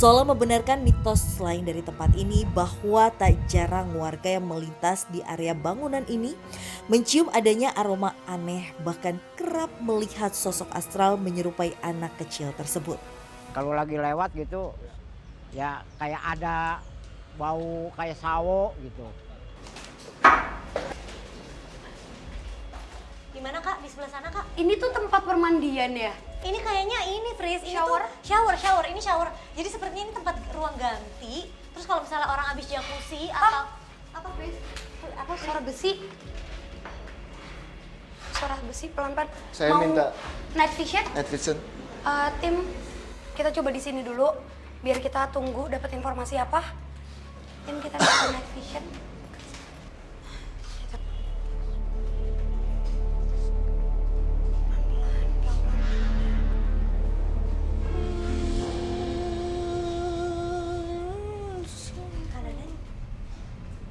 Sola membenarkan mitos lain dari tempat ini bahwa tak jarang warga yang melintas di area bangunan ini mencium adanya aroma aneh, bahkan kerap melihat sosok astral menyerupai anak kecil tersebut. Kalau lagi lewat gitu, ya kayak ada bau kayak sawo gitu. Gimana Kak, di sebelah sana Kak? Ini tuh tempat permandian ya? Ini kayaknya ini Fris, ini Shower? shower, ini shower. Jadi sepertinya ini tempat ruang ganti. Terus kalau misalnya orang habis jacuzzi atau apa Fris? Apa suara besi? Suara besi pelan-pelan. Saya minta night vision. night vision. Tim, kita coba di sini dulu biar kita tunggu dapat informasi apa. Tim, kita minta night vision.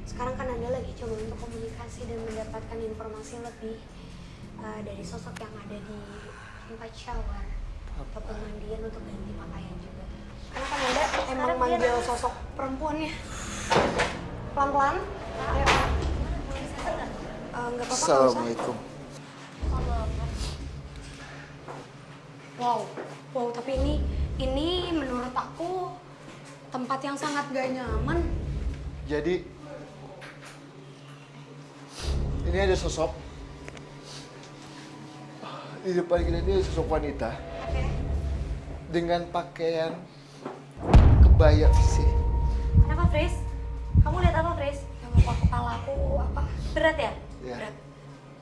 Sekarang kan Anda lagi coba untuk komunikasi dan mendapatkan informasi lebih dari sosok yang ada di tempat shower atau pemandian untuk ganti pakaian juga. Karena kan Anda emang manggil sosok perempuannya. Pelan-pelan. Ayo. Nggak apa-apa. Assalamualaikum. Wow, tapi ini menurut aku tempat yang sangat gak nyaman. Jadi ini ada sosok di depan kita, ini ada sosok wanita dengan pakaian kebaya sih. Kenapa Fris? Kamu lihat apa Fris? Yang apa kepala aku apa? Berat ya? Ya. Berat.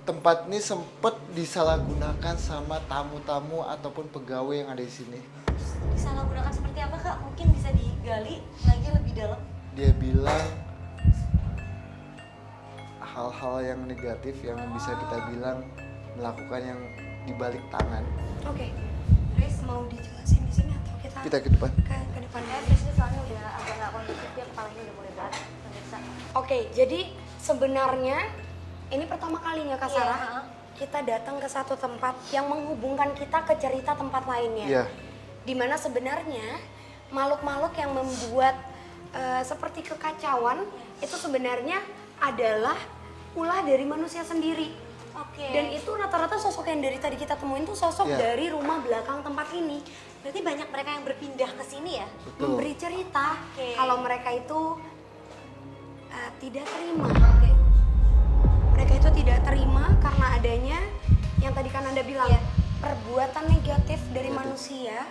Tempat ini sempat disalahgunakan sama tamu-tamu ataupun pegawai yang ada di sini. Disalahgunakan seperti apa Kak? Mungkin bisa digali lagi lebih dalam. Dia bilang hal-hal yang negatif yang bisa kita bilang melakukan yang dibalik tangan. Oke. Fris mau dijelasin di sini atau Kita ke depan. ke depan? Fris ini soalnya udah agak nggak kondusif, dia kepalanya udah mulai berat. Pemirsa. Oke, jadi sebenarnya ini pertama kalinya Kak Iya, Sarah, kita datang ke satu tempat yang menghubungkan kita ke cerita tempat lainnya. Iya. Dimana sebenarnya makhluk-makhluk yang membuat seperti kekacauan itu sebenarnya adalah ulah dari manusia sendiri. Oke. Dan itu rata-rata sosok yang dari tadi kita temuin tuh sosok Iya. dari rumah belakang tempat ini. Berarti banyak mereka yang berpindah ke sini ya? Betul. Memberi cerita Oke. kalau mereka itu tidak terima. Oke. Mereka itu tidak terima karena adanya yang tadi kan Anda bilang Iya. perbuatan negatif dari manusia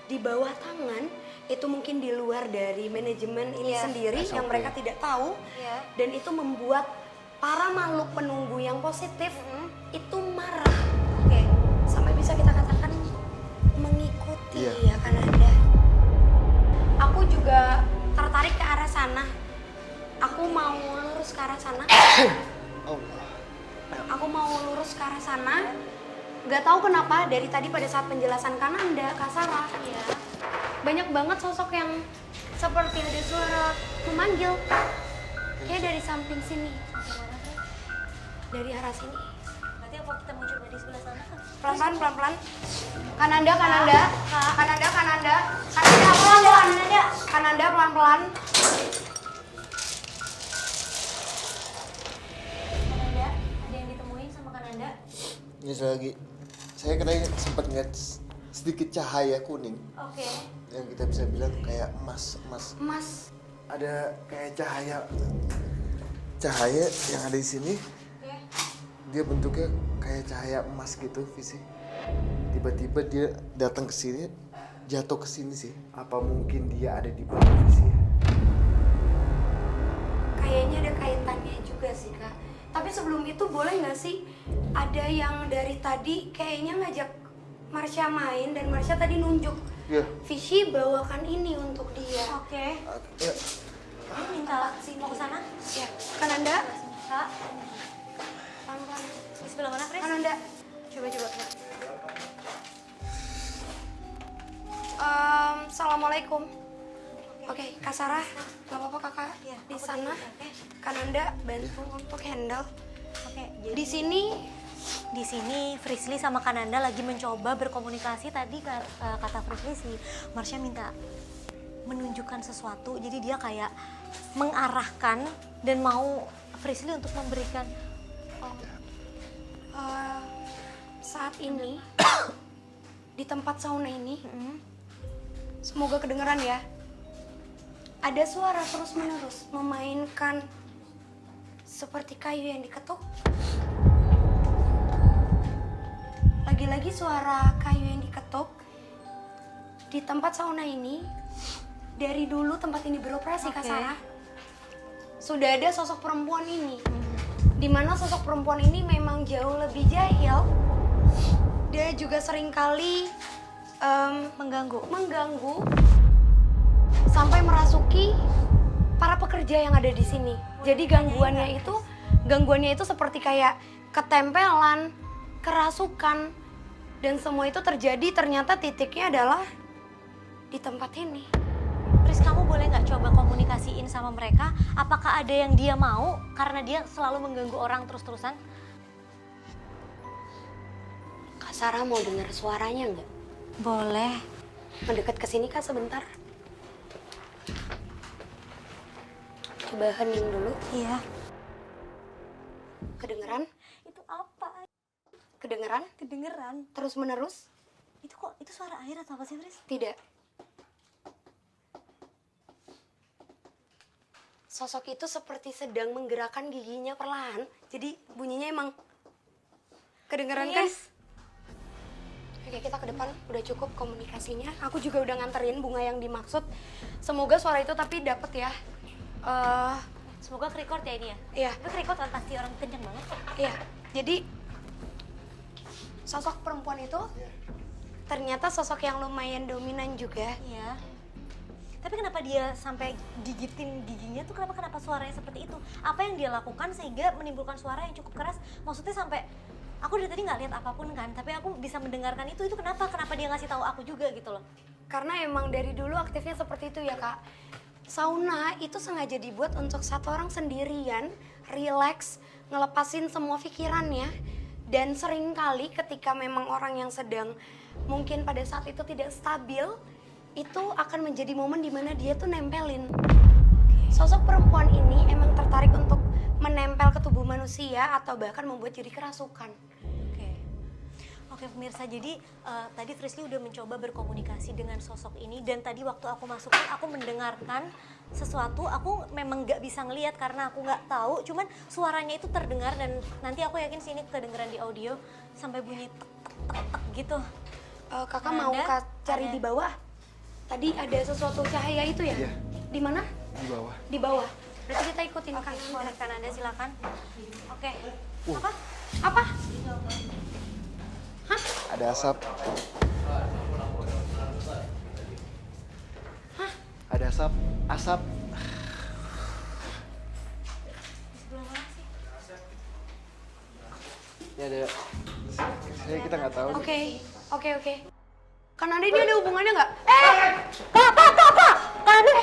di bawah tangan itu mungkin di luar dari manajemen ini Iya. sendiri yang SOP. mereka tidak tahu Iya. dan itu membuat para makhluk penunggu yang positif itu marah Oke. sampai bisa kita katakan mengikuti Iya. ya kan Anda. Aku juga tertarik ke arah sana. Aku mau lurus ke arah sana. Allah. Aku mau lurus ke arah sana. Gak tahu kenapa dari tadi pada saat penjelasan Kananda, Kak Sarah, Iya. banyak banget sosok yang seperti ada suara memanggil. Kayak dari samping sini, Sampai mana Fris? dari arah sini. Berarti apa kita mau coba di sebelah sana kan? Pelan-pelan, pelan-pelan. Kananda, Kananda, Kak. Kananda, Kananda, Kananda, pelan-pelan. Kananda, pelan-pelan. Kananda, ada yang ditemuin sama Kananda? Ini saya kira sempat ngeliat sedikit cahaya kuning Oke. yang kita bisa bilang kayak emas. Mas, Ada kayak cahaya yang ada di sini. Oke. Dia bentuknya kayak cahaya emas gitu, Visi. Tiba-tiba dia datang ke sini, jatuh ke sini sih. Apa mungkin dia ada di bawah Visi? kayaknya ada kaitannya juga sih Kak. Tapi sebelum itu boleh nggak sih ada yang dari tadi kayaknya ngajak Marsha main dan Marsha tadi nunjuk Iya. Vichy bawakan ini untuk dia. Oke. Ya, Ini minta mau ke sana? Ya, Kananda, Kak, pelan-pelan. di sebelah mana Fris? Kananda, Coba Kak. Assalamualaikum. Oke, Kak Sarah, nggak apa-apa kakak Iya, di aku sana. oke. Kananda bantu untuk handle. Oke, jadi Di sini di sini Frisly sama Kananda lagi mencoba berkomunikasi. Tadi kata Frisly si Marsha minta menunjukkan sesuatu. Jadi dia kayak mengarahkan dan mau Frisly untuk memberikan. Saat ini di tempat sauna ini, semoga kedengeran ya. Ada suara terus-menerus memainkan seperti kayu yang diketuk. Lagi-lagi suara kayu yang diketuk. Di tempat sauna ini, dari dulu tempat ini beroperasi, Kak Oke. Sarah, sudah ada sosok perempuan ini. Di mana sosok perempuan ini memang jauh lebih jahil. Dia juga seringkali mengganggu sampai merasuki para pekerja yang ada di sini. Jadi gangguannya itu seperti kayak ketempelan, kerasukan, dan semua itu terjadi ternyata titiknya adalah di tempat ini. Pris, kamu boleh nggak coba komunikasiin sama mereka? Apakah ada yang dia mau karena dia selalu mengganggu orang terus-terusan? Kak Sarah mau dengar suaranya nggak? Boleh. Mendekat ke sini Kak sebentar. Coba hening dulu. Iya. Kedengeran? Itu apa? Kedengeran? Kedengeran. Terus menerus? Itu suara air atau apa sih, Pris? Tidak. Sosok itu seperti sedang menggerakkan giginya perlahan. Jadi bunyinya emang kedengeran kan? Yes. Oke, kita ke depan. Udah cukup komunikasinya. Aku juga udah nganterin bunga yang dimaksud. Semoga suara itu tapi dapet ya. Semoga ke-record ya ini ya? Iya, Tapi ke-record kan pasti orang kenceng banget kok. iya. Jadi sosok perempuan itu ternyata sosok yang lumayan dominan juga. Iya. Tapi kenapa dia sampai gigitin giginya tuh kenapa suaranya seperti itu? Apa yang dia lakukan sehingga menimbulkan suara yang cukup keras? Maksudnya sampai aku dari tadi nggak lihat apapun kan, tapi aku bisa mendengarkan itu kenapa dia ngasih tahu aku juga gitu loh? Karena emang dari dulu aktifnya seperti itu ya Kak. Sauna itu sengaja dibuat untuk satu orang sendirian, relax, ngelepasin semua pikirannya. Dan seringkali ketika memang orang yang sedang mungkin pada saat itu tidak stabil, itu akan menjadi momen dimana dia tuh nempelin. Sosok perempuan ini emang tertarik untuk menempel ke tubuh manusia atau bahkan membuat jadi kerasukan. Oke pemirsa, jadi tadi Frisly udah mencoba berkomunikasi dengan sosok ini dan tadi waktu aku masukin aku mendengarkan sesuatu, aku memang nggak bisa ngelihat karena aku nggak tahu, cuman suaranya itu terdengar dan nanti aku yakin sini kedengeran di audio sampai bunyi tek tek tek tek gitu. Kakak Nah, mau ada- cari ada. di bawah? Tadi ada sesuatu cahaya itu ya? Iya. Di mana? Di bawah. Di bawah. Berarti kita ikutin Oke, kanan. boleh kan Anda silakan. Oke. Apa? Apa? Ada asap. Ada asap. Asap. Di sebelah mana sih? Ini ada. Saya kita nggak tahu. Oke. Kan Anda ini ada hubungannya nggak? Kak Ade,